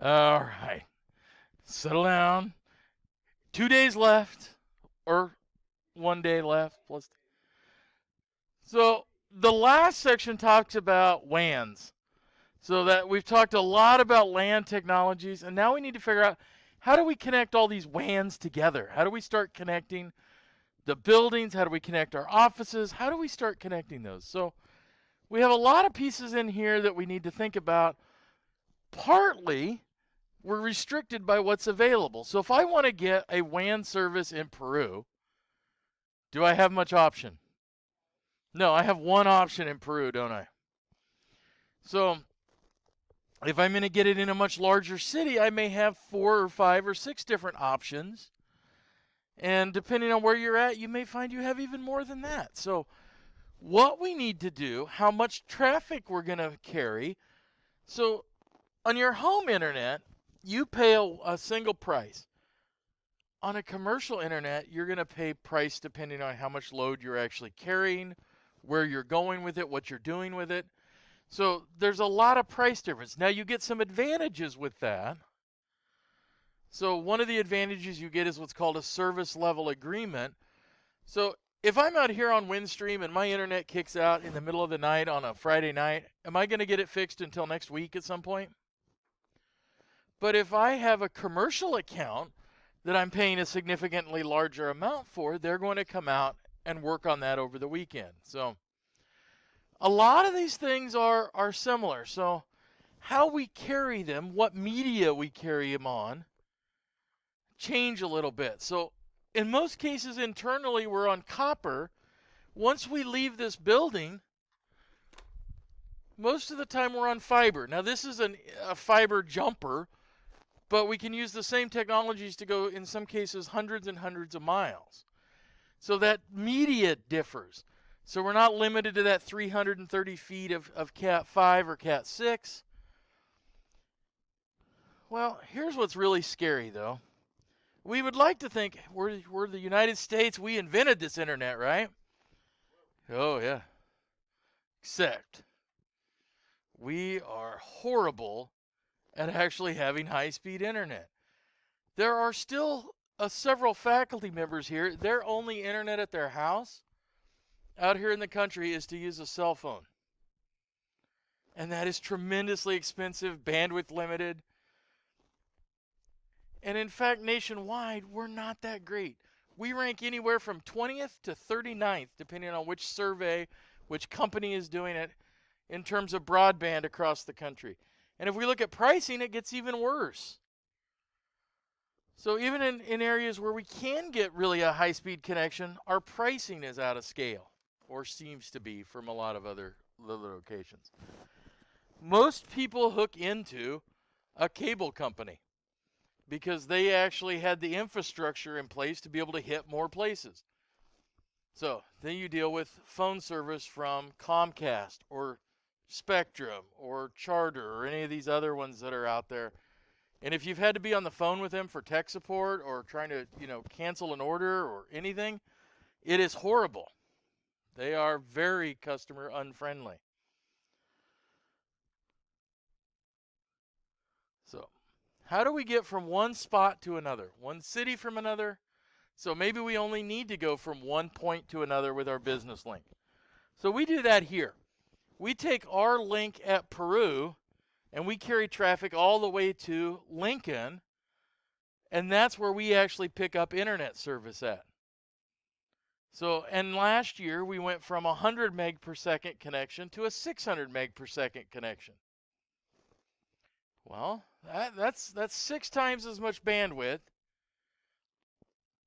All right. Settle down. 2 days left, or 1 day left. Plus. So the last section talks about WANs. So that we've talked a lot about LAN technologies, and now we need to figure out how do we connect all these WANs together? How do we start connecting the buildings? How do we connect our offices? How do we start connecting those? So we have a lot of pieces in here that we need to think about. Partly, we're restricted by what's available. So if I want to get a WAN service in Peru, do I have much option? No, I have one option in Peru, don't I? So if I'm going to get it in a much larger city, I may have 4 or 5 or 6 different options. And depending on where you're at, you may find you have even more than that. So what we need to do, how much traffic we're going to carry. So on your home internet, you pay a single price. On a commercial internet, you're going to pay price depending on how much load you're actually carrying, where you're going with it, what you're doing with it. So there's a lot of price difference. Now you get some advantages with that. So one of the advantages you get is what's called a service level agreement. So if I'm out here on Windstream and my internet kicks out in the middle of the night on a Friday night, am I going to get it fixed until next week at some point? But if I have a commercial account that I'm paying a significantly larger amount for, they're going to come out and work on that over the weekend. So a lot of these things are similar. So how we carry them, what media we carry them on, change a little bit. So in most cases internally we're on copper. Once we leave this building, most of the time we're on fiber. Now this is a fiber jumper, but we can use the same technologies to go, in some cases, hundreds and hundreds of miles. So that media differs. So we're not limited to that 330 feet of Cat 5 or Cat 6. Well, here's what's really scary, though. We would like to think we're the United States. We invented this internet, right? Oh, yeah. Except we are horrible at actually having high-speed internet. There are still several faculty members here. Their only internet at their house out here in the country is to use a cell phone. And that is tremendously expensive, bandwidth limited. And in fact, nationwide, we're not that great. We rank anywhere from 20th to 39th, depending on which survey, which company is doing it, in terms of broadband across the country. And if we look at pricing, it gets even worse. So even in areas where we can get really a high-speed connection, our pricing is out of scale, or seems to be from a lot of other locations. Most people hook into a cable company because they actually had the infrastructure in place to be able to hit more places. So then you deal with phone service from Comcast or Spectrum or Charter or any of these other ones that are out there. And if you've had to be on the phone with them for tech support or trying to, cancel an order or anything, it is horrible. They are very customer unfriendly. So, how do we get from one spot to another? One city from another? So maybe we only need to go from one point to another with our business link. So we do that here. We take our link at Peru and we carry traffic all the way to Lincoln, and that's where we actually pick up internet service at. So, and last year we went from 100 meg per second connection to a 600 meg per second connection. Well, that's 6 times as much bandwidth.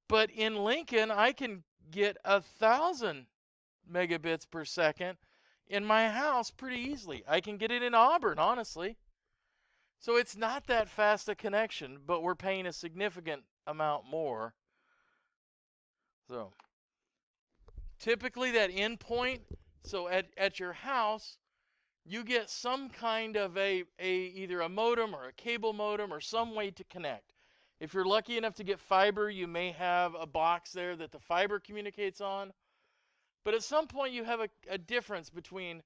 But in Lincoln, I can get 1,000 megabits per second in my house pretty easily. I can get it in Auburn, honestly. So it's not that fast a connection, but we're paying a significant amount more. So typically that endpoint, so at your house, you get some kind of either a modem or a cable modem or some way to connect. If you're lucky enough to get fiber, you may have a box there that the fiber communicates on. But at some point you have a difference between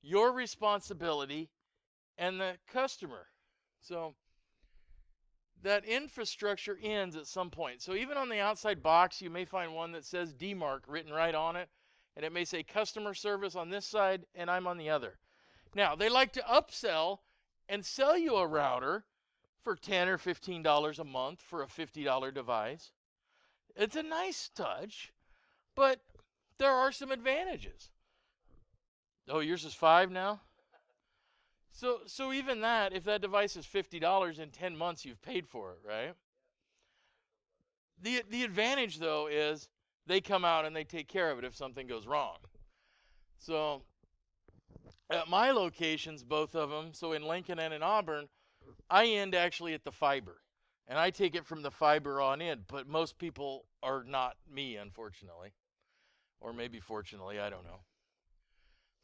your responsibility and the customer. So that infrastructure ends at some point. So even on the outside box, you may find one that says DMARC written right on it, and it may say customer service on this side, and I'm on the other. Now, they like to upsell and sell you a router for $10 or $15 a month for a $50 device. It's a nice touch, but there are some advantages. Oh, yours is 5 now? So even that, if that device is $50 in 10 months, you've paid for it, right? The advantage, though, is they come out and they take care of it if something goes wrong. So at my locations, both of them, so in Lincoln and in Auburn, I end actually at the fiber. And I take it from the fiber on in, but most people are not me, unfortunately. Or maybe fortunately, I don't know.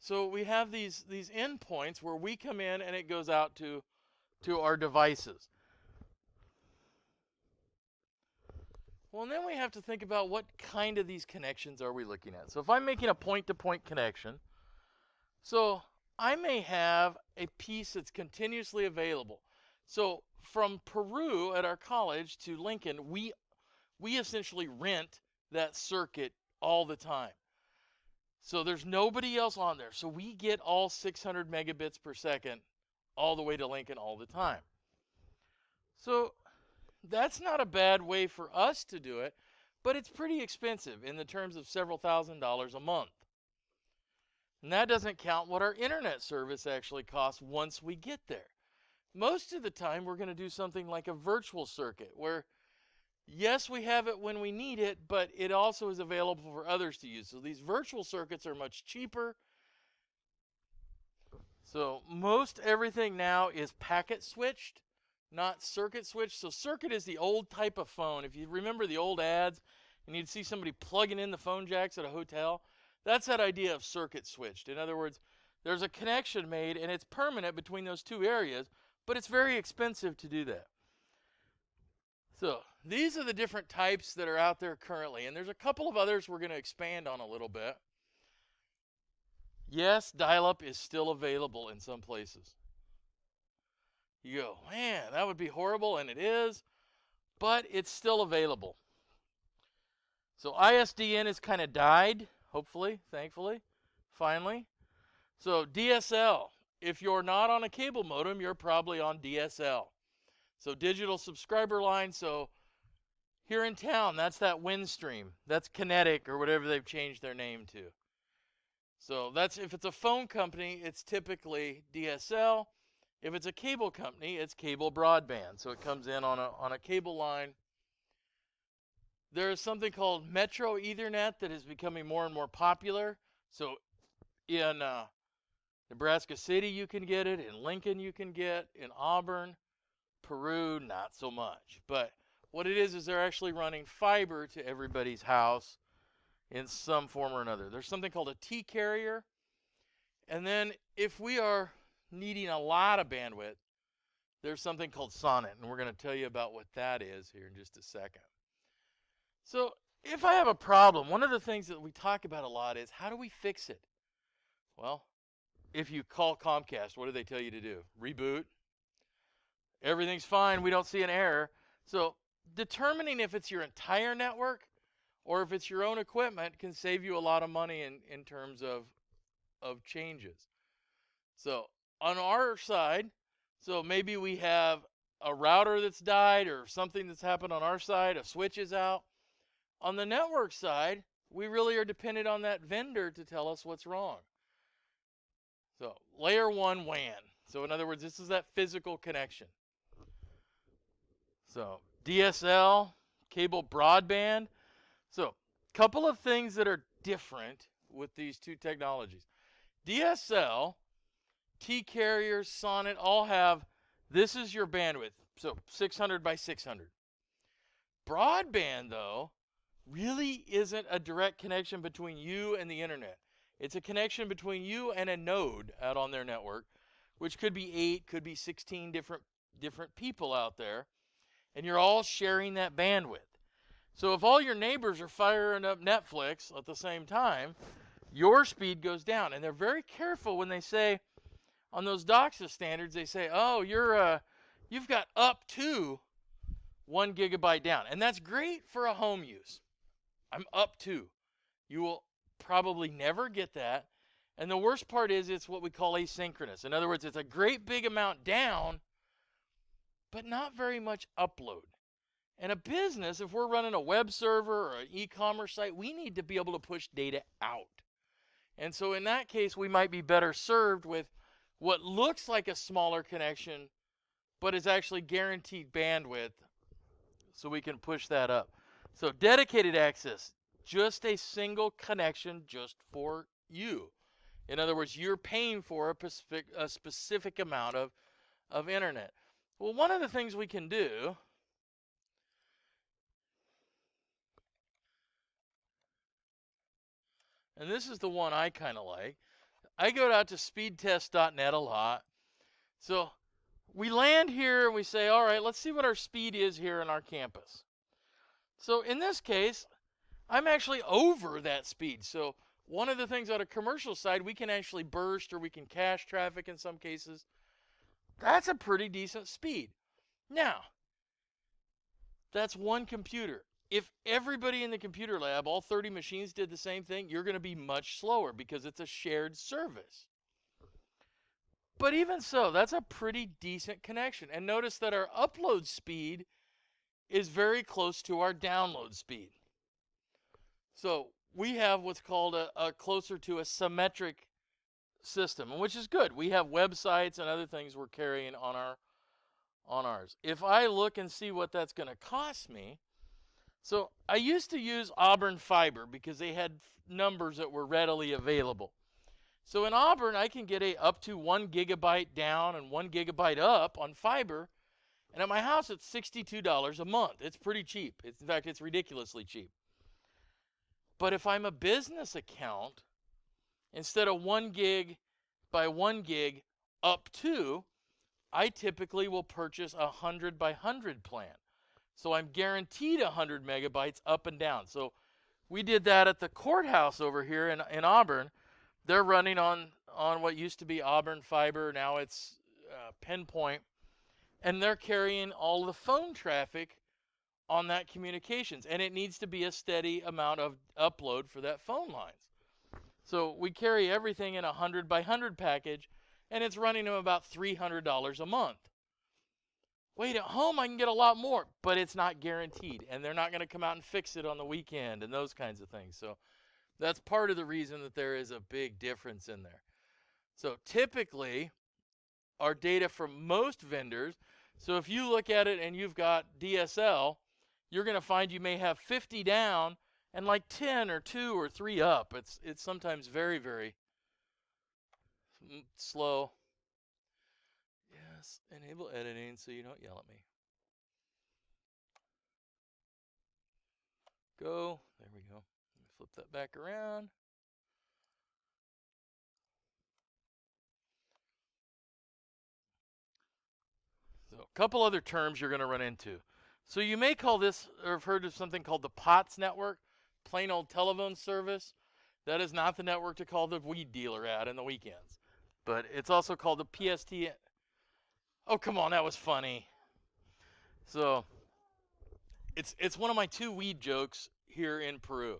So we have these endpoints where we come in and it goes out to our devices. Well, and then we have to think about what kind of these connections are we looking at. So if I'm making a point-to-point connection, so I may have a piece that's continuously available. So from Peru at our college to Lincoln, we essentially rent that circuit all the time. So there's nobody else on there. So we get all 600 megabits per second all the way to Lincoln all the time. So that's not a bad way for us to do it, but it's pretty expensive in the terms of several $1,000s a month. And that doesn't count what our internet service actually costs once we get there. Most of the time, we're going to do something like a virtual circuit where, yes, we have it when we need it, but it also is available for others to use. So these virtual circuits are much cheaper. So most everything now is packet switched, not circuit switched. So circuit is the old type of phone. If you remember the old ads and you'd see somebody plugging in the phone jacks at a hotel, that's that idea of circuit switched. In other words, there's a connection made and it's permanent between those two areas, but it's very expensive to do that. So these are the different types that are out there currently, and there's a couple of others we're going to expand on a little bit. Yes, dial-up is still available in some places. You go, man, that would be horrible, and it is, but it's still available. So ISDN has kind of died, hopefully, thankfully, finally. So DSL, if you're not on a cable modem, you're probably on DSL. So digital subscriber line, so here in town, that's that Windstream. That's Kinetic or whatever they've changed their name to. So that's, if it's a phone company, it's typically DSL. If it's a cable company, it's cable broadband. So it comes in on a cable line. There is something called Metro Ethernet that is becoming more and more popular. So in Nebraska City, you can get it. In Lincoln, you can get. In Auburn, Peru, not so much. But what it is they're actually running fiber to everybody's house in some form or another. There's something called a T-carrier. And then if we are needing a lot of bandwidth, there's something called Sonnet. And we're going to tell you about what that is here in just a second. So if I have a problem, one of the things that we talk about a lot is how do we fix it? Well, if you call Comcast, what do they tell you to do? Reboot. Everything's fine. We don't see an error. So determining if it's your entire network or if it's your own equipment can save you a lot of money in terms of changes. So on our side, so maybe we have a router that's died or something that's happened on our side, a switch is out. On the network side, we really are dependent on that vendor to tell us what's wrong. So layer 1 WAN. So in other words, this is that physical connection. So DSL, cable broadband. So a couple of things that are different with these two technologies. DSL, T-carrier, Sonnet all have, this is your bandwidth. So 600 by 600. Broadband, though, really isn't a direct connection between you and the internet. It's a connection between you and a node out on their network, which could be 8, could be 16 different people out there, and you're all sharing that bandwidth. So if all your neighbors are firing up Netflix at the same time, your speed goes down. And they're very careful when they say, on those DOCSIS standards, they say, oh, you've got up to 1 gigabyte down. And that's great for a home use. I'm up to. You will probably never get that. And the worst part is it's what we call asynchronous. In other words, it's a great big amount down, but not very much upload. And a business, if we're running a web server or an e-commerce site, we need to be able to push data out. And so in that case, we might be better served with what looks like a smaller connection, but is actually guaranteed bandwidth, so we can push that up. So dedicated access, just a single connection just for you. In other words, you're paying for a specific amount of internet. Well, one of the things we can do, and this is the one I kind of like, I go out to speedtest.net a lot. So we land here and we say, all right, let's see what our speed is here on our campus. So in this case, I'm actually over that speed. So one of the things on a commercial side, we can actually burst or we can cache traffic in some cases. That's a pretty decent speed. Now, that's one computer. If everybody in the computer lab, all 30 machines did the same thing, you're going to be much slower because it's a shared service. But even so, that's a pretty decent connection. And notice that our upload speed is very close to our download speed. So we have what's called a closer to a symmetric system, which is good. We have websites and other things we're carrying on ours. If I look and see what that's going to cost me, so I used to use Auburn Fiber because they had numbers that were readily available. So in Auburn, I can get up to 1 gigabyte down and 1 gigabyte up on fiber. And at my house, it's $62 a month. It's pretty cheap. In fact, it's ridiculously cheap. But if I'm a business account, instead of 1 gig by 1 gig up to, I typically will purchase a 100 by 100 plan. So I'm guaranteed 100 megabytes up and down. So we did that at the courthouse over here in Auburn. They're running on what used to be Auburn Fiber. Now it's Pinpoint. And they're carrying all the phone traffic on that communications. And it needs to be a steady amount of upload for that phone lines. So we carry everything in a 100 by 100 package, and it's running them about $300 a month. Wait, at home I can get a lot more, but it's not guaranteed. And they're not going to come out and fix it on the weekend and those kinds of things. So that's part of the reason that there is a big difference in there. So typically, our data from most vendors, so if you look at it and you've got DSL, you're going to find you may have 50 down and like 10 or 2 or 3 up. It's sometimes very, very slow. Yes, enable editing so you don't yell at me. Go. There we go. Let me flip that back around. So a couple other terms you're going to run into. So you may call this, or have heard of something called the POTS network, plain old telephone service. That is not the network to call the weed dealer at in the weekends. But it's also called the PST. Oh, come on, that was funny. So it's one of my 2 weed jokes here in Peru.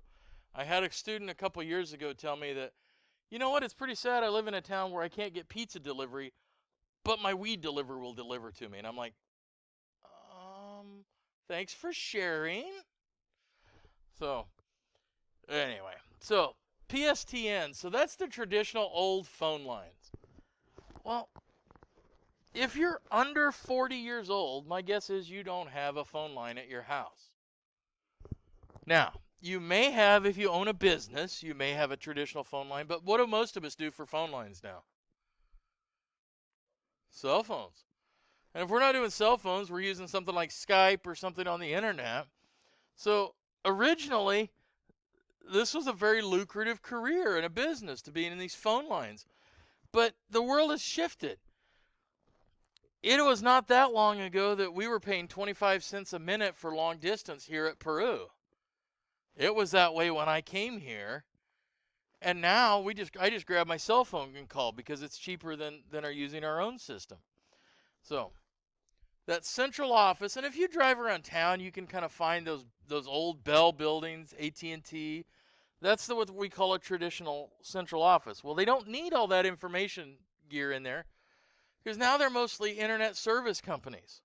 I had a student a couple years ago tell me that, you know what, it's pretty sad. I live in a town where I can't get pizza delivery, but my weed deliverer will deliver to me. And I'm like, thanks for sharing. So anyway, so PSTN, so that's the traditional old phone lines. Well, if you're under 40 years old, my guess is you don't have a phone line at your house. Now, you may have, if you own a business, you may have a traditional phone line, but what do most of us do for phone lines now? Cell phones. And if we're not doing cell phones, we're using something like Skype or something on the internet. So originally, this was a very lucrative career and a business to be in these phone lines. But the world has shifted. It was not that long ago that we were paying 25 cents a minute for long distance here at Peru. It was that way when I came here. And now I just grab my cell phone and call because it's cheaper than using our own system. So that central office, and if you drive around town, you can kind of find those old Bell buildings, AT&T. That's what we call a traditional central office. Well, they don't need all that information gear in there because now they're mostly internet service companies.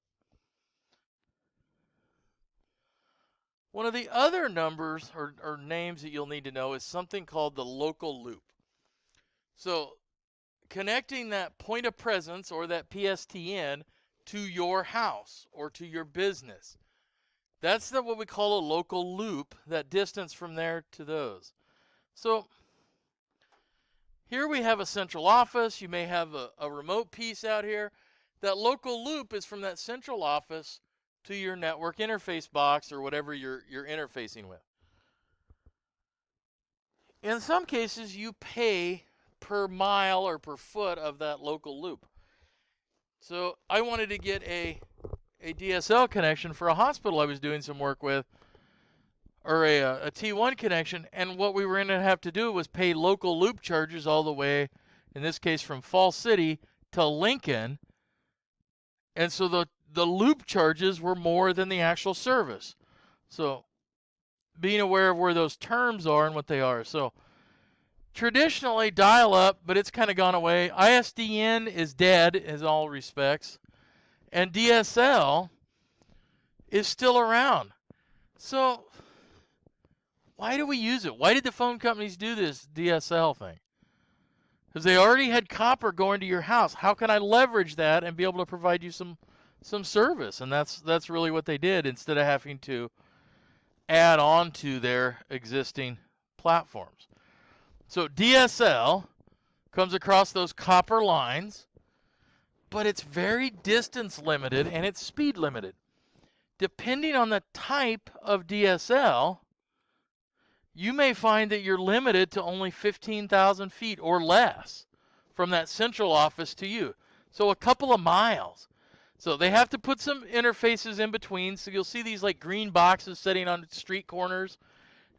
One of the other numbers or names that you'll need to know is something called the local loop. So connecting that point of presence or that PSTN to your house or to your business. That's what we call a local loop, that distance from there to those. So here we have a central office. You may have a remote piece out here. That local loop is from that central office to your network interface box or whatever you're interfacing with. In some cases, you pay per mile or per foot of that local loop. So I wanted to get a DSL connection for a hospital I was doing some work with, or a T1 connection, and what we were going to have to do was pay local loop charges all the way, in this case from Falls City to Lincoln, and so the loop charges were more than the actual service. So being aware of where those terms are and what they are. So traditionally dial-up, but it's kind of gone away. ISDN is dead in all respects, and DSL is still around. So why do we use it? Why did the phone companies do this DSL thing? Because they already had copper going to your house. How can I leverage that and be able to provide you some service? And that's really what they did, instead of having to add on to their existing platforms. So DSL comes across those copper lines, but it's very distance limited and it's speed limited. Depending on the type of DSL, you may find that you're limited to only 15,000 feet or less from that central office to you. So a couple of miles. So they have to put some interfaces in between. So you'll see these like green boxes sitting on street corners,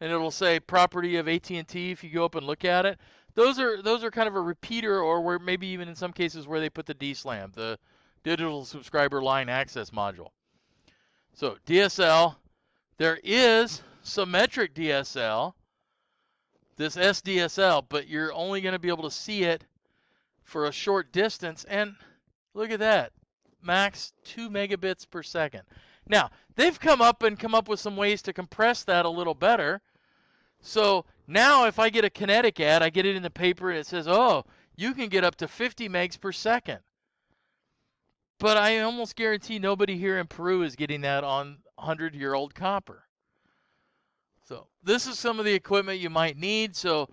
and it'll say property of AT&T if you go up and look at it. Those are kind of a repeater, or where maybe even in some cases where they put the DSLAM, the digital subscriber line access module. So DSL, there is symmetric DSL, this SDSL, but you're only going to be able to see it for a short distance. And look at that, max 2 megabits per second. Now, they've come up with some ways to compress that a little better. So now if I get a Kinetic ad, I get it in the paper and it says, oh, you can get up to 50 megs per second. But I almost guarantee nobody here in Peru is getting that on 100-year-old copper. So this is some of the equipment you might need. So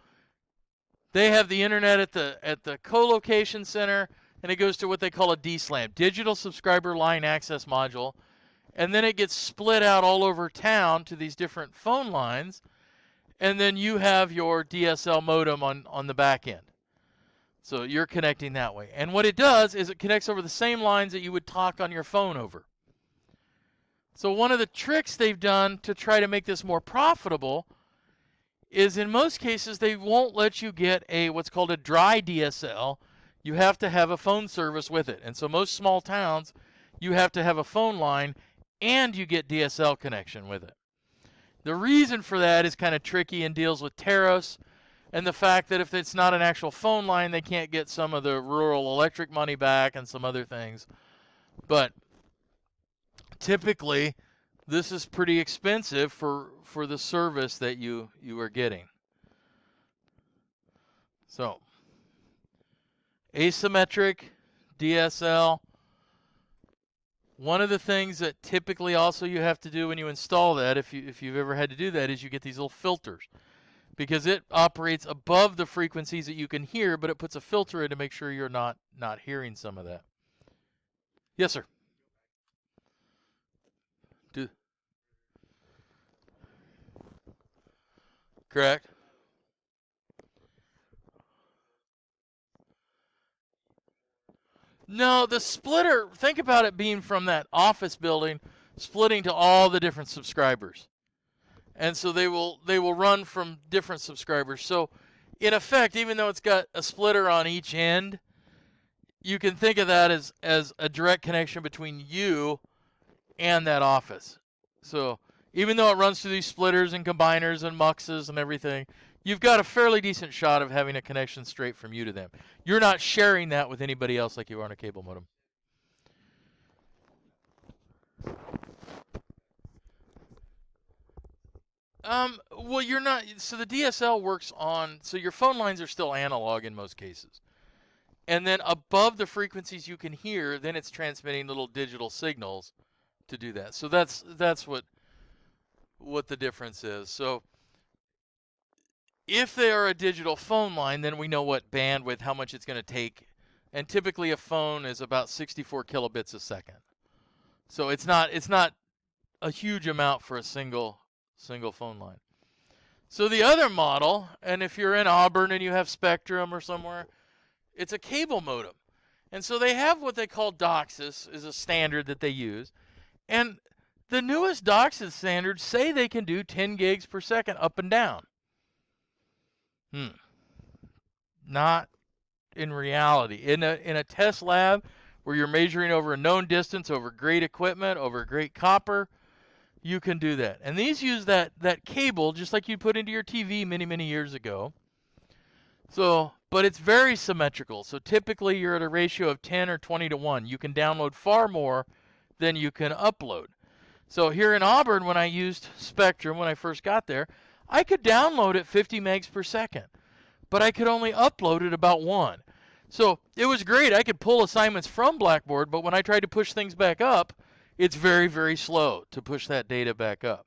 they have the internet at the co-location center, and it goes to what they call a DSLAM, Digital Subscriber Line Access Module. And then it gets split out all over town to these different phone lines. And then you have your DSL modem on the back end. So you're connecting that way. And what it does is it connects over the same lines that you would talk on your phone over. So one of the tricks they've done to try to make this more profitable is, in most cases, they won't let you get what's called a dry DSL. You have to have a phone service with it. And so most small towns, you have to have a phone line and you get DSL connection with it. The reason for that is kind of tricky and deals with tariffs and the fact that if it's not an actual phone line, they can't get some of the rural electric money back and some other things. But typically, this is pretty expensive for the service that you are getting. So, asymmetric DSL. One of the things that typically also you have to do when you install that, if you've ever had to do that, is you get these little filters, because it operates above the frequencies that you can hear, but it puts a filter in to make sure you're not hearing some of that. Yes, sir. Correct. No, the splitter, think about it being from that office building, splitting to all the different subscribers. And so they will run from different subscribers. So in effect, even though it's got a splitter on each end, you can think of that as a direct connection between you and that office. So even though it runs through these splitters and combiners and muxes and everything, you've got a fairly decent shot of having a connection straight from you to them. You're not sharing that with anybody else like you are on a cable modem. Well, you're not. So the DSL works on. So your phone lines are still analog in most cases, and then above the frequencies you can hear, then it's transmitting little digital signals to do that. So that's what the difference is. So if they are a digital phone line, then we know what bandwidth, how much it's going to take, and typically a phone is about 64 kilobits a second. So it's not a huge amount for a single phone line. So the other model, and if you're in Auburn and you have Spectrum or somewhere, it's a cable modem. And so they have what they call DOCSIS, is a standard that they use. And the newest DOCSIS standards say they can do 10 gigs per second up and down. Not in reality. In a test lab where you're measuring over a known distance, over great equipment, over great copper, you can do that. And these use that cable just like you put into your TV many, many years ago. So, but it's very symmetrical. So typically you're at a ratio of 10 or 20 to 1. You can download far more than you can upload. So here in Auburn, when I used Spectrum, when I first got there, I could download at 50 megs per second, but I could only upload at about 1. So it was great. I could pull assignments from Blackboard, but when I tried to push things back up, it's very, very slow to push that data back up.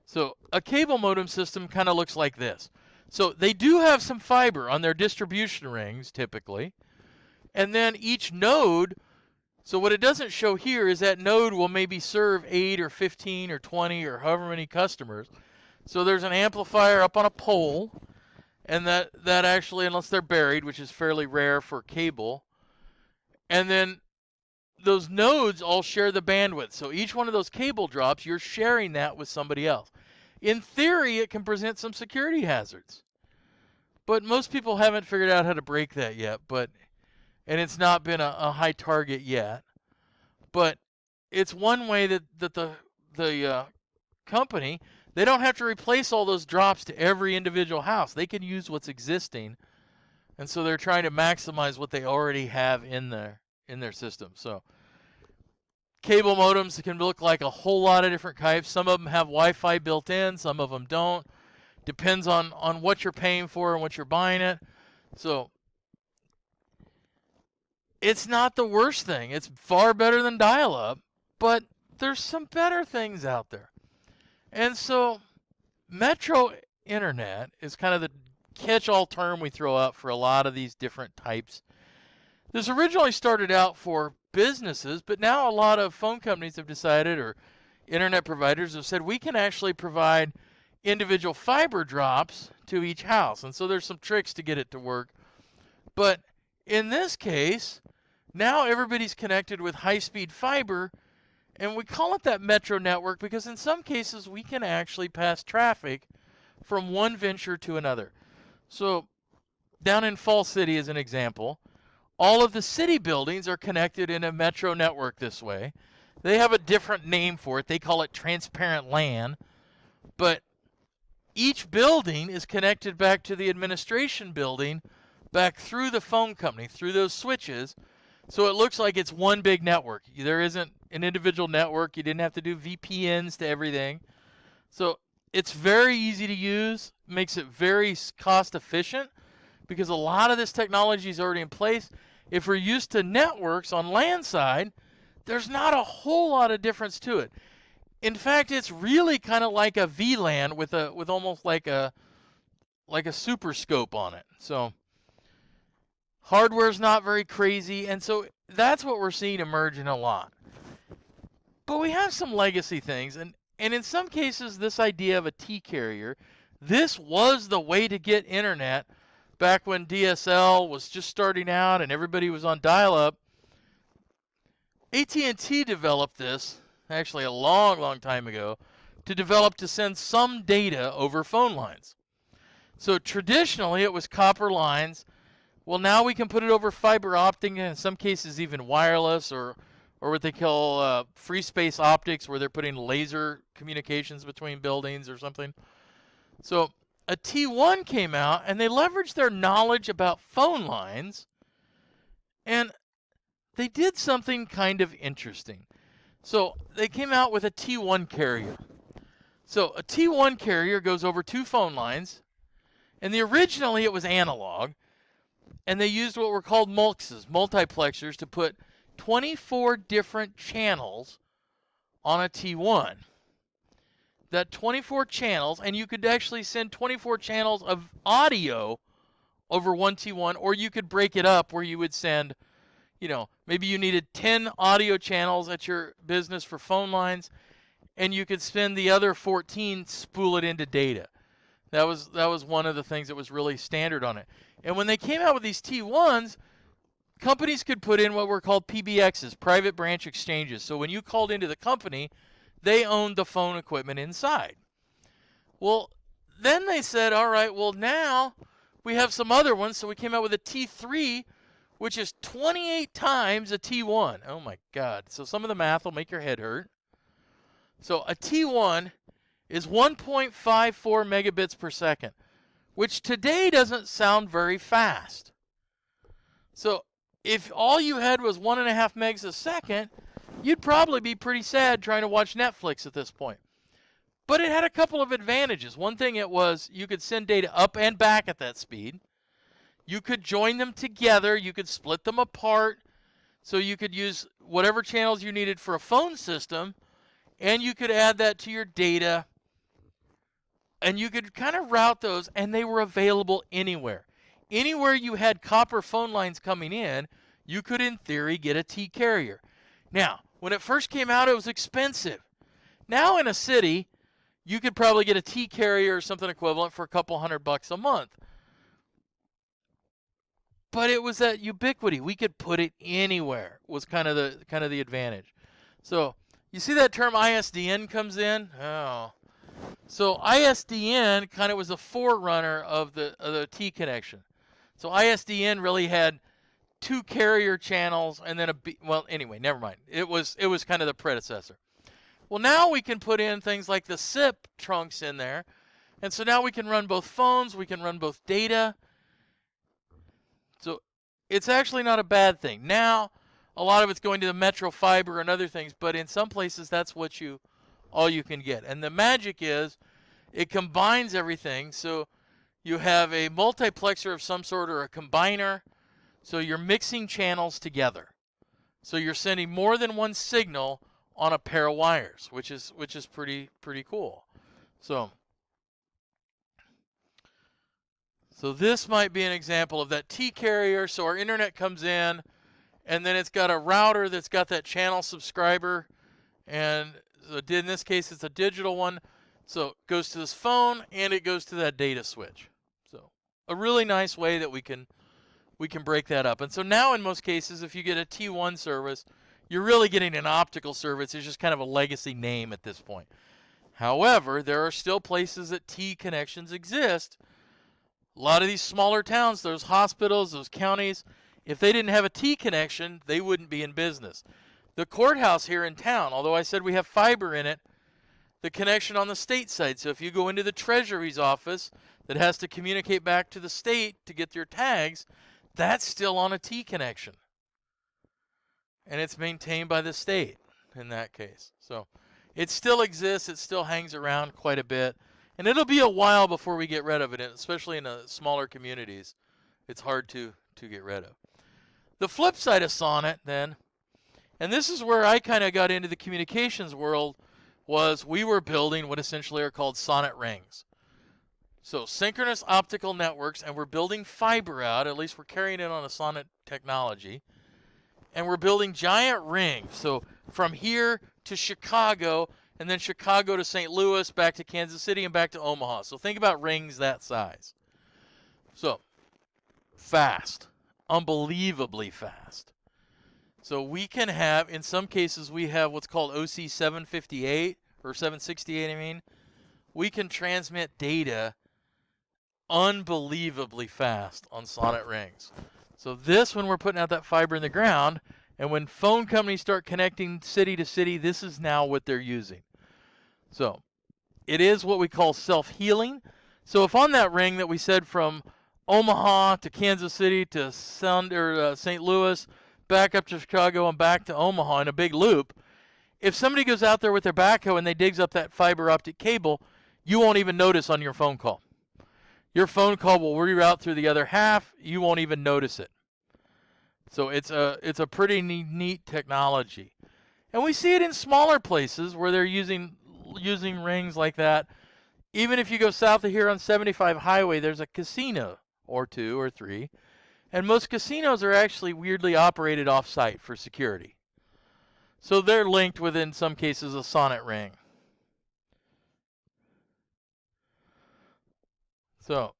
So a cable modem system kind of looks like this. So they do have some fiber on their distribution rings, typically. And then each node, so what it doesn't show here is that node will maybe serve 8 or 15 or 20 or however many customers. So there's an amplifier up on a pole, and that actually, unless they're buried, which is fairly rare for cable, and then those nodes all share the bandwidth. So each one of those cable drops, you're sharing that with somebody else. In theory, it can present some security hazards, but most people haven't figured out how to break that yet. And it's not been a high target yet. But it's one way that the company, they don't have to replace all those drops to every individual house. They can use what's existing, and so they're trying to maximize what they already have in their system. So cable modems can look like a whole lot of different types. Some of them have Wi-Fi built in, some of them don't. Depends on what you're paying for and what you're buying it. So it's not the worst thing. It's far better than dial-up, but there's some better things out there. And so Metro Internet is kind of the catch-all term we throw out for a lot of these different types. This originally started out for businesses, but now a lot of phone companies have decided, or internet providers have said, we can actually provide individual fiber drops to each house. And so there's some tricks to get it to work. But in this case, now everybody's connected with high-speed fiber, and we call it that metro network because in some cases we can actually pass traffic from one venture to another. So down in Fall City as an example, all of the city buildings are connected in a metro network this way. They have a different name for it. They call it transparent LAN. But each building is connected back to the administration building, back through the phone company, through those switches. So it looks like it's one big network. There isn't an individual network. You didn't have to do VPNs to everything. So it's very easy to use, makes it very cost efficient because a lot of this technology is already in place. If we're used to networks on LAN side, there's not a whole lot of difference to it. In fact, it's really kind of like a VLAN with almost like a super scope on it. So hardware's not very crazy, and so that's what we're seeing emerging a lot. But we have some legacy things, and in some cases, this idea of a T-carrier, this was the way to get internet back when DSL was just starting out and everybody was on dial-up. AT&T developed this, actually a long, long time ago, to send some data over phone lines. So traditionally, it was copper lines Well, now we can put it over fiber optic, and in some cases even wireless, or what they call free space optics, where they're putting laser communications between buildings or something. So a T1 came out, and they leveraged their knowledge about phone lines, and they did something kind of interesting. So they came out with a T1 carrier. So a T1 carrier goes over 2 phone lines, and originally it was analog, and they used what were called MUXs, multiplexers, to put 24 different channels on a T1. That 24 channels, and you could actually send 24 channels of audio over one T1, or you could break it up where you would send, maybe you needed 10 audio channels at your business for phone lines, and you could spend the other 14, spool it into data. That was one of the things that was really standard on it. And when they came out with these T1s, companies could put in what were called PBXs, private branch exchanges. So when you called into the company, they owned the phone equipment inside. Well, then they said, all right, well, now we have some other ones. So we came out with a T3, which is 28 times a T1. Oh, my God. So some of the math will make your head hurt. So a T1 is 1.54 megabits per second, which today doesn't sound very fast. So if all you had was 1.5 megs a second, you'd probably be pretty sad trying to watch Netflix at this point. But it had a couple of advantages. One thing it was, you could send data up and back at that speed. You could join them together. You could split them apart. So you could use whatever channels you needed for a phone system, and you could add that to your data. And you could kind of route those, and they were available anywhere. Anywhere you had copper phone lines coming in, you could, in theory, get a T carrier. Now, when it first came out, it was expensive. Now, in a city, you could probably get a T carrier or something equivalent for a couple $100 a month. But it was that ubiquity. We could put it anywhere. Was kind of the advantage. So you see that term ISDN comes in. Oh. So ISDN kind of was a forerunner of the T connection. So ISDN really had 2 carrier channels and then anyway, never mind. It was kind of the predecessor. Well, now we can put in things like the SIP trunks in there. And so now we can run both phones, we can run both data. So it's actually not a bad thing. Now, a lot of it's going to the metro fiber and other things, but in some places that's all you can get. And the magic is it combines everything. So you have a multiplexer of some sort or a combiner. So you're mixing channels together. So you're sending more than one signal on a pair of wires, which is pretty cool. So this might be an example of that T carrier. So our internet comes in, and then it's got a router that's got that channel subscriber, and so in this case it's a digital one. So it goes to this phone and it goes to that data switch. So a really nice way that we can break that up. And so now in most cases, if you get a T1 service, you're really getting an optical service. It's just kind of a legacy name at this point. However, there are still places that T connections exist. A lot of these smaller towns, those hospitals, those counties, if they didn't have a T connection, they wouldn't be in business. The courthouse here in town, although I said we have fiber in it, the connection on the state side. So if you go into the Treasury's office that has to communicate back to the state to get your tags, that's still on a T connection. And it's maintained by the state in that case. So it still exists. It still hangs around quite a bit. And it'll be a while before we get rid of it, especially in the smaller communities. It's hard to get rid of. The flip side of SONET then, and this is where I kind of got into the communications world, was we were building what essentially are called SONET rings. So synchronous optical networks, and we're building fiber out, at least we're carrying it on a SONET technology, and we're building giant rings. So from here to Chicago, and then Chicago to St. Louis, back to Kansas City, and back to Omaha. So think about rings that size. So fast, unbelievably fast. So we can have, in some cases, we have what's called OC 758, or 768, I mean. We can transmit data unbelievably fast on SONET rings. So this, when we're putting out that fiber in the ground, and when phone companies start connecting city to city, this is now what they're using. So it is what we call self-healing. So if on that ring that we said from Omaha to Kansas City to St. Louis, back up to Chicago and back to Omaha in a big loop, if somebody goes out there with their backhoe and they digs up that fiber optic cable, you won't even notice on your phone call. Your phone call will reroute through the other half. You won't even notice it. So it's a pretty neat technology. And we see it in smaller places where they're using rings like that. Even if you go south of here on 75 highway, there's a casino or 2 or 3. And most casinos are actually weirdly operated off-site for security. So they're linked with, in some cases, a Sonnet ring. So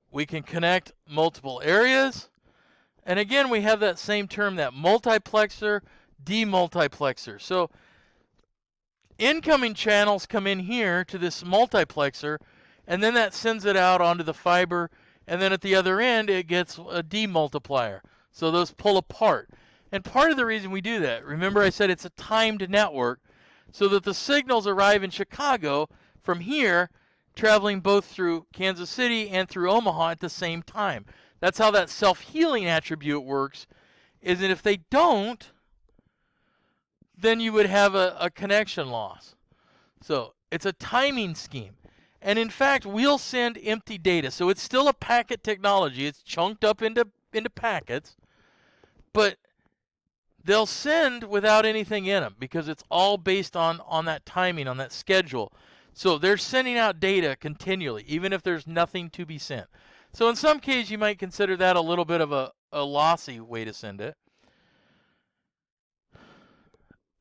we can connect multiple areas. And again, we have that same term, that multiplexer, demultiplexer. So incoming channels come in here to this multiplexer, and then that sends it out onto the fiber, and then at the other end it gets a demultiplier. So those pull apart. And part of the reason we do that, remember I said it's a timed network, so that the signals arrive in Chicago from here, traveling both through Kansas City and through Omaha at the same time. That's how that self-healing attribute works, is that if they don't, then you would have a connection loss. So it's a timing scheme. And in fact, we'll send empty data. So it's still a packet technology. It's chunked up into packets. But they'll send without anything in them because it's all based on that timing, on that schedule. So they're sending out data continually, even if there's nothing to be sent. So in some cases, you might consider that a little bit of a lossy way to send it.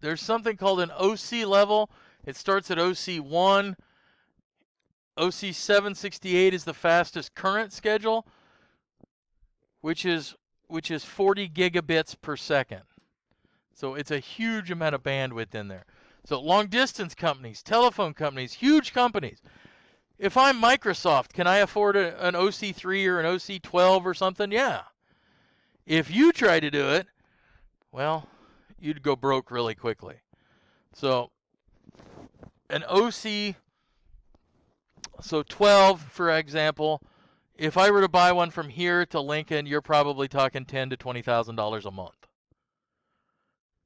There's something called an OC level. It starts at OC1. OC 768 is the fastest current schedule, which is 40 gigabits per second. So it's a huge amount of bandwidth in there. So long distance companies, telephone companies, huge companies. If I'm Microsoft, can I afford an OC3 or an OC12 or something? Yeah. If you try to do it, well, you'd go broke really quickly. So an OC, so 12, for example, if I were to buy one from here to Lincoln, you're probably talking $10,000 to $20,000 a month,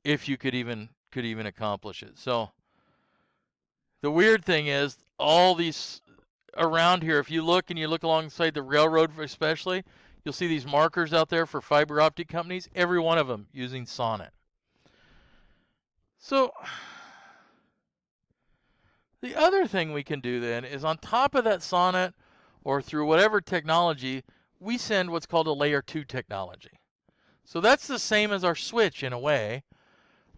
if you could even accomplish it. So the weird thing is, all these around here, if you look alongside the railroad especially, you'll see these markers out there for fiber optic companies, every one of them using Sonnet. So the other thing we can do then is, on top of that Sonnet, or through whatever technology, we send what's called a layer 2 technology. So that's the same as our switch in a way,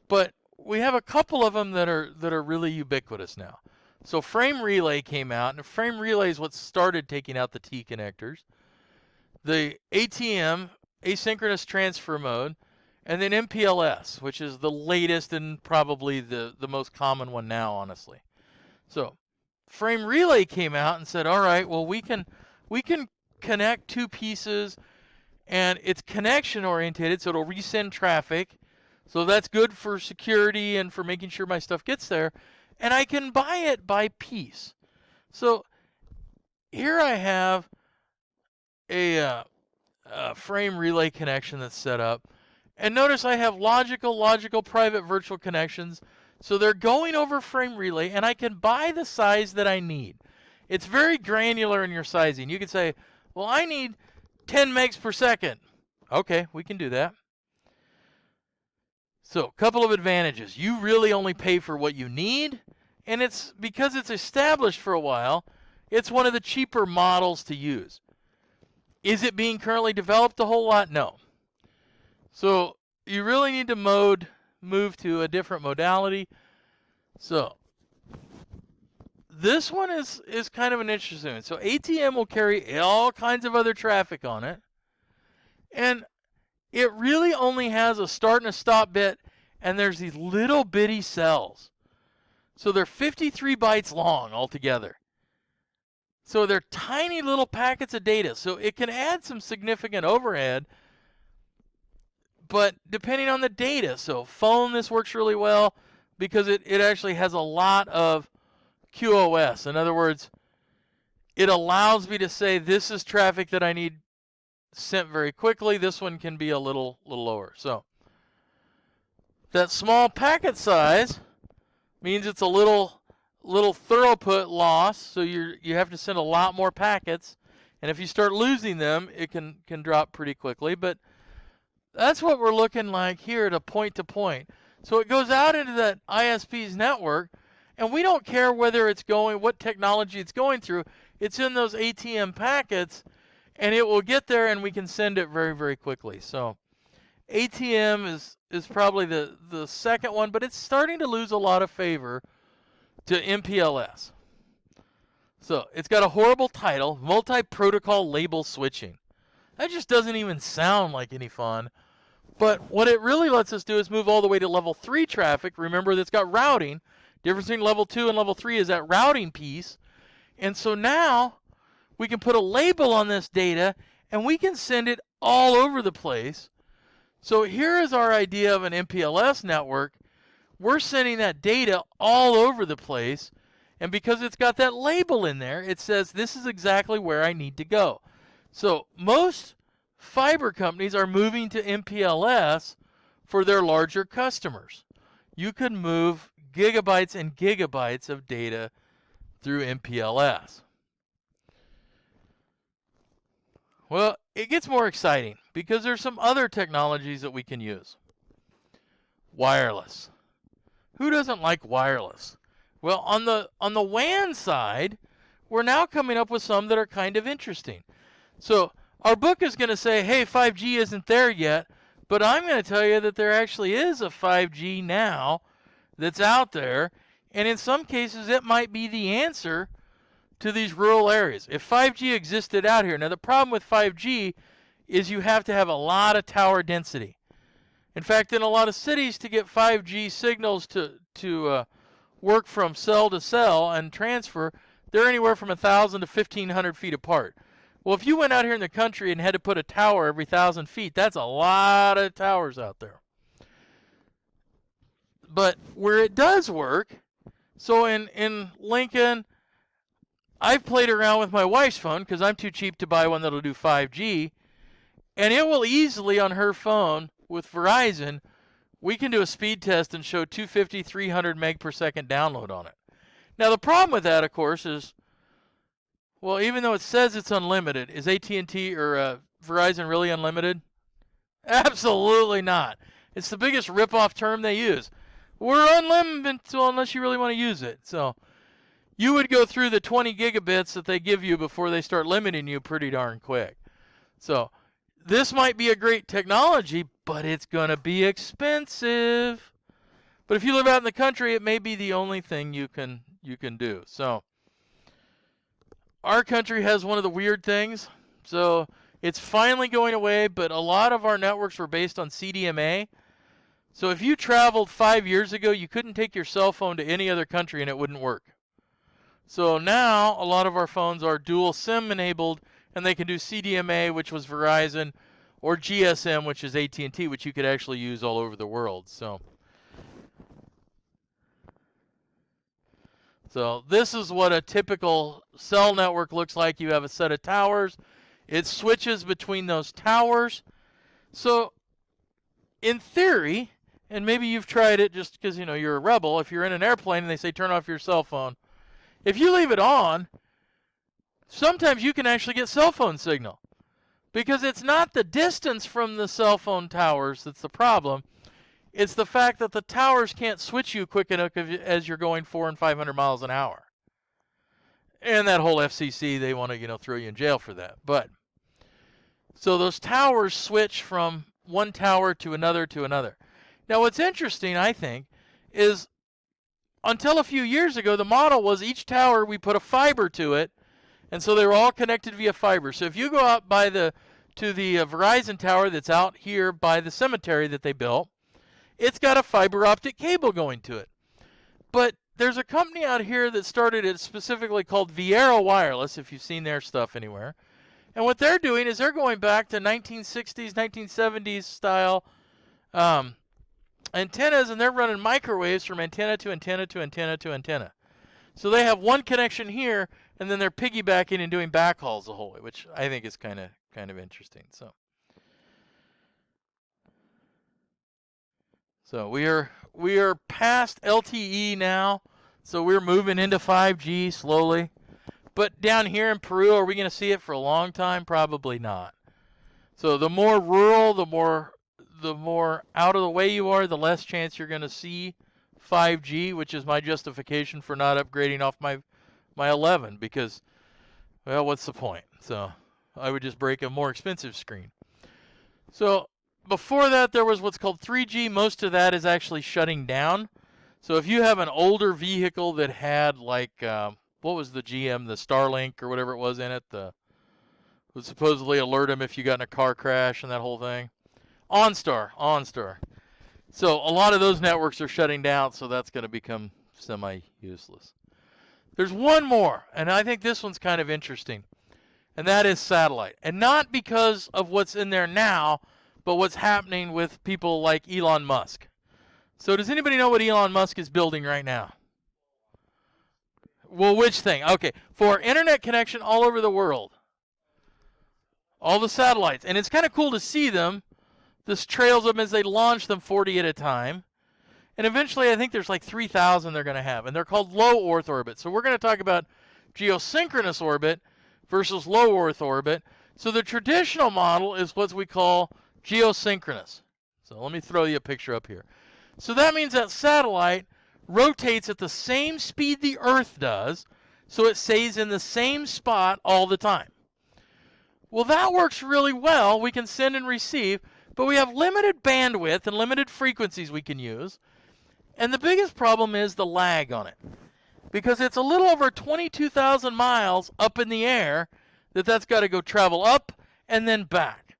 but we have a couple of them that are really ubiquitous now. So frame relay came out, and frame relay is what started taking out the T connectors. The ATM, asynchronous transfer mode, and then MPLS, which is the latest and probably the most common one now, honestly. So frame relay came out and said, all right, well, we can connect two pieces, and it's connection oriented, so it'll resend traffic. So that's good for security and for making sure my stuff gets there. And I can buy it by piece. So here I have a frame relay connection that's set up. And notice I have logical, private, virtual connections. So they're going over frame relay, and I can buy the size that I need. It's very granular in your sizing. You can say, well, I need 10 megs per second. Okay, we can do that. So a couple of advantages. You really only pay for what you need, and it's because it's established for a while, it's one of the cheaper models to use. Is it being currently developed a whole lot? No. So you really need to move to a different modality. So this one is kind of an interesting one. So ATM will carry all kinds of other traffic on it, and it really only has a start and a stop bit, and there's these little bitty cells. So they're 53 bytes long altogether. So they're tiny little packets of data. So it can add some significant overhead, but depending on the data. So phone, this works really well because it actually has a lot of QoS. In other words, it allows me to say this is traffic that I need sent very quickly. This one can be a little lower. So that small packet size means it's a little throughput loss. So you have to send a lot more packets, and if you start losing them, it can drop pretty quickly. But that's what we're looking like here at a point-to-point. So it goes out into that ISP's network, and we don't care whether it's going, what technology it's going through. It's in those ATM packets, and it will get there, and we can send it very, very quickly. So ATM is probably the second one, but it's starting to lose a lot of favor to MPLS. So it's got a horrible title, Multi-Protocol Label Switching. That just doesn't even sound like any fun. But what it really lets us do is move all the way to level 3 traffic. Remember, that's got routing. Difference between level 2 and level 3 is that routing piece. And so now we can put a label on this data, and we can send it all over the place. So here is our idea of an MPLS network. We're sending that data all over the place. And because it's got that label in there, it says this is exactly where I need to go. So most fiber companies are moving to MPLS for their larger customers. You could move gigabytes and gigabytes of data through MPLS. Well, it gets more exciting because there's some other technologies that we can use. Wireless. Who doesn't like wireless? Well, on the WAN side, we're now coming up with some that are kind of interesting. So our book is going to say, hey, 5G isn't there yet, but I'm going to tell you that there actually is a 5G now that's out there, and in some cases it might be the answer to these rural areas. If 5G existed out here, now the problem with 5G is you have to have a lot of tower density. In fact, in a lot of cities, to get 5G signals to work from cell to cell and transfer, they're anywhere from 1,000 to 1,500 feet apart. Well, if you went out here in the country and had to put a tower every 1,000 feet, that's a lot of towers out there. But where it does work, so in Lincoln, I've played around with my wife's phone because I'm too cheap to buy one that'll do 5G, and it will easily on her phone with Verizon, we can do a speed test and show 250, 300 meg per second download on it. Now the problem with that, of course, is, well, even though it says it's unlimited, is AT&T or Verizon really unlimited? Absolutely not. It's the biggest rip-off term they use. We're unlimited unless you really want to use it. So you would go through the 20 gigabits that they give you before they start limiting you pretty darn quick. So this might be a great technology, but it's going to be expensive. But if you live out in the country, it may be the only thing you can do. So our country has one of the weird things. So it's finally going away, but a lot of our networks were based on CDMA. So if you traveled 5 years ago, you couldn't take your cell phone to any other country and it wouldn't work. So now a lot of our phones are dual SIM enabled, and they can do CDMA, which was Verizon, or GSM, which is AT&T, which you could actually use all over the world. So this is what a typical cell network looks like. You have a set of towers. It switches between those towers. So in theory, and maybe you've tried it just because you're a rebel, if you're in an airplane and they say turn off your cell phone, if you leave it on, sometimes you can actually get cell phone signal. Because it's not the distance from the cell phone towers that's the problem. It's the fact that the towers can't switch you quick enough as you're going 400 and 500 miles an hour. And that whole FCC, they want to throw you in jail for that. But so those towers switch from one tower to another to another. Now what's interesting, I think, is until a few years ago, the model was each tower we put a fiber to it, and so they were all connected via fiber. So if you go out to the Verizon tower that's out here by the cemetery that they built, it's got a fiber optic cable going to it. But there's a company out here that started it specifically called Viera Wireless, if you've seen their stuff anywhere. And what they're doing is they're going back to 1960s, 1970s style antennas, and they're running microwaves from antenna to antenna to antenna to antenna. So they have one connection here, and then they're piggybacking and doing backhauls the whole way, which I think is kind of interesting. So we are past LTE now, so we're moving into 5G slowly. But down here in Peru, are we going to see it for a long time? Probably not. So the more rural, the more out of the way you are, the less chance you're going to see 5G, which is my justification for not upgrading off my 11, because, well, what's the point? So I would just break a more expensive screen. So before that, there was what's called 3G. Most of that is actually shutting down. So if you have an older vehicle that had, like, what was the GM, the Starlink or whatever it was in it, would supposedly alert them if you got in a car crash and that whole thing. OnStar. So a lot of those networks are shutting down, so that's going to become semi-useless. There's one more, and I think this one's kind of interesting, and that is satellite. And not because of what's in there now, but what's happening with people like Elon Musk. So does anybody know what Elon Musk is building right now? Well, which thing? Okay, for internet connection all over the world. All the satellites. And it's kind of cool to see them. This trails them as they launch them 40 at a time. And eventually I think there's like 3,000 they're going to have. And they're called low Earth orbit. So we're going to talk about geosynchronous orbit versus low Earth orbit. So the traditional model is what we call geosynchronous. So let me throw you a picture up here. So that means that satellite rotates at the same speed the Earth does, so it stays in the same spot all the time. Well, that works really well. We can send and receive, but we have limited bandwidth and limited frequencies we can use. And the biggest problem is the lag on it, because it's a little over 22,000 miles up in the air that's got to go travel up and then back.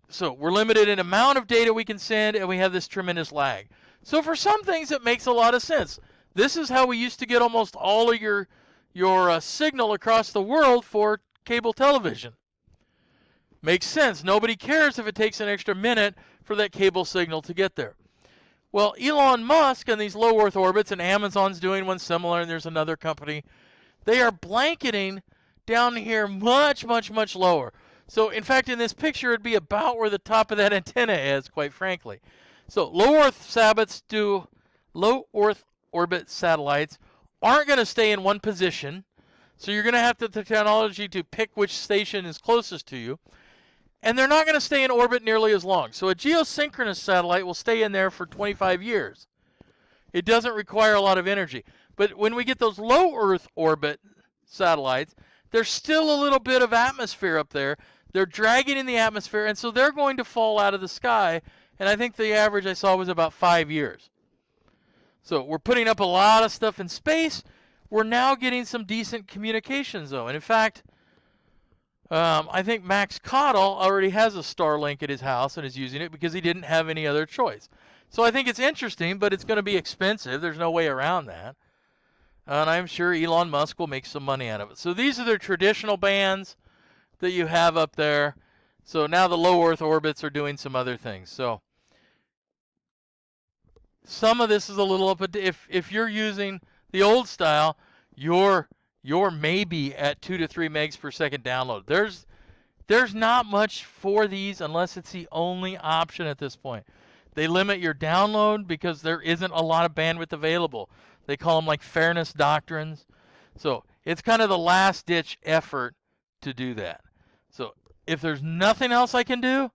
So we're limited in amount of data we can send, and we have this tremendous lag. So for some things, it makes a lot of sense. This is how we used to get almost all of your signal across the world for cable television. Makes sense. Nobody cares if it takes an extra minute for that cable signal to get there. Well, Elon Musk and these low Earth orbits, and Amazon's doing one similar, and there's another company, they are blanketing down here much, much, much lower. So, in fact, in this picture, it'd be about where the top of that antenna is, quite frankly. So, low Earth orbit satellites aren't going to stay in one position. So you're going to have the technology to pick which station is closest to you. And they're not going to stay in orbit nearly as long. So a geosynchronous satellite will stay in there for 25 years. It doesn't require a lot of energy. But when we get those low Earth orbit satellites, there's still a little bit of atmosphere up there. They're dragging in the atmosphere, and so they're going to fall out of the sky. And I think the average I saw was about 5 years. So we're putting up a lot of stuff in space. We're now getting some decent communications, though. And in fact, I think Max Cottle already has a Starlink at his house and is using it because he didn't have any other choice. So I think it's interesting, but it's going to be expensive. There's no way around that. And I'm sure Elon Musk will make some money out of it. So these are the traditional bands that you have up there. So now the low Earth orbits are doing some other things. So some of this is a little up. If you're using the old style, you're maybe at 2 to 3 megs per second download. There's not much for these unless it's the only option at this point. They limit your download because there isn't a lot of bandwidth available. They call them like fairness doctrines. So it's kind of the last ditch effort to do that. So if there's nothing else I can do,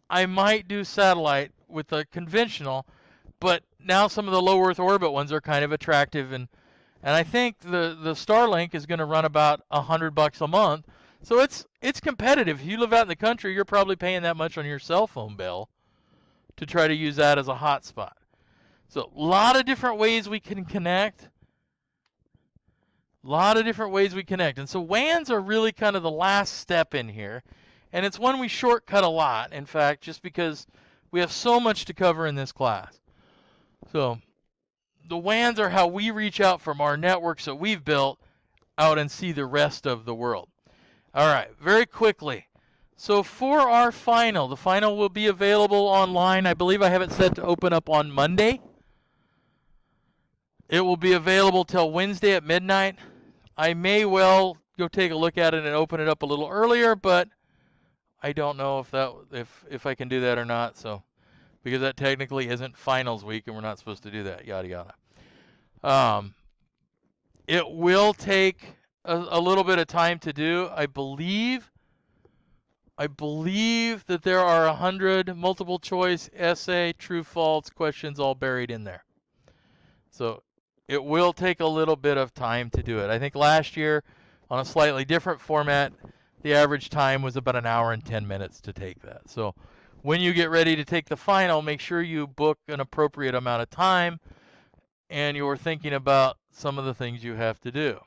I might do satellite with the conventional, but now some of the low Earth orbit ones are kind of attractive, and I think the Starlink is going to run about $100 a month. So it's competitive. If you live out in the country, you're probably paying that much on your cell phone bill to try to use that as a hotspot. So a lot of different ways we can connect. And so WANs are really kind of the last step in here. And it's one we shortcut a lot, in fact, just because we have so much to cover in this class. So the WANs are how we reach out from our networks that we've built out and see the rest of the world. All right, very quickly. So for our final, the final will be available online. I believe I have it set to open up on Monday. It will be available till Wednesday at midnight. I may well go take a look at it and open it up a little earlier, but I don't know if I can do that or not. So because that technically isn't finals week and we're not supposed to do that. Yada yada. It will take a little bit of time to do. I believe that there are 100 multiple choice essay, true false questions all buried in there. So it will take a little bit of time to do it. I think last year on a slightly different format, the average time was about an hour and 10 minutes to take that. So when you get ready to take the final, make sure you book an appropriate amount of time and you're thinking about some of the things you have to do.